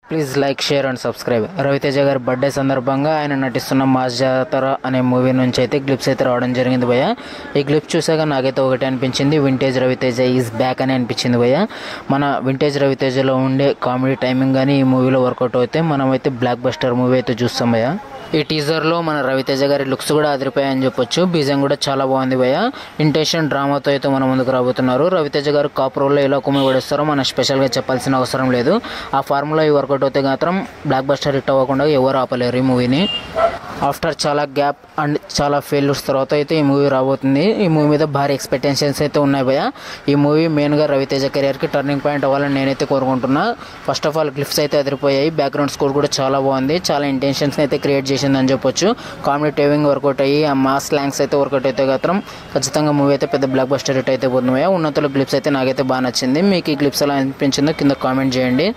Please like, share and subscribe. Raviteja గారి birthday సందర్భంగా ఆయన నటిస్తున్న మాస్ జాతర అనే మూవీ నుంచి అయితే క్లిప్స్ అయితే రావడం జరిగింది భయ్య. ఈ క్లిప్స్ చూసాక నాకైతే ఒకటి అనిపించింది, వింటేజ్ రవితేజ ఈజ్ బ్యాక్ అని అనిపించింది భయ్య. మన వింటేజ్ రవితేజలో ఉండే కామెడీ టైమింగ్ కానీ ఈ మూవీలో వర్కౌట్ అయితే మనమైతే బ్లాక్ బస్టర్ మూవీ అయితే చూస్తాం భయ్య. ఈ టీజర్లో మన రవితేజ గారి లుక్స్ కూడా అదిరిపోయాయని చెప్పొచ్చు. బీజం కూడా చాలా బాగుంది భయ్య. ఇంటెన్షన్ డ్రామాతో అయితే మన ముందుకు రాబోతున్నారు. రవితేజ గారు కాప్ రోల్లో ఎలా కుమ్మి పడేస్తారో మనం స్పెషల్గా చెప్పాల్సిన అవసరం లేదు. ఆ ఫార్ములా ఈ వర్కౌట్ అయితే మాత్రం బ్లాక్ బస్టర్ హిట్ అవ్వకుండా ఎవరు ఆపలేరు ఈ మూవీని. ఆఫ్టర్ చాలా గ్యాప్ అండ్ చాలా ఫెయిల్యూర్స్ తర్వాత అయితే ఈ మూవీ రాబోతుంది. ఈ మూవీ మీద భారీ ఎక్స్పెక్టేషన్స్ అయితే ఉన్నాయి భయ్య. ఈ మూవీ మెయిన్గా రవితేజ కెరియర్కి టర్నింగ్ పాయింట్ అవ్వాలని నేనైతే కోరుకుంటున్నా. ఫస్ట్ ఆఫ్ ఆల్ క్లిప్స్ అయితే అదిరిపోయాయి. బ్యాక్గ్రౌండ్ స్కోర్ కూడా చాలా బాగుంది. చాలా ఇంటెన్షన్స్ అయితే క్రియేట్ చేసిందని చెప్పొచ్చు. కామెడీ టైమింగ్ వర్కౌట్ అయ్యి ఆ మాస్ స్లాంగ్స్ అయితే వర్కౌట్ అయితే మాత్రం ఖచ్చితంగా మూవీ అయితే పెద్ద బ్లాక్ బస్టర్ హిట్ అయితే పోతుంది భయ్య. ఉన్నతలో క్లిప్స్ అయితే నాకైతే బాగా నచ్చింది. మీకు ఈ క్లిప్స్ ఎలా అనిపించిందో కింద కామెంట్ చేయండి.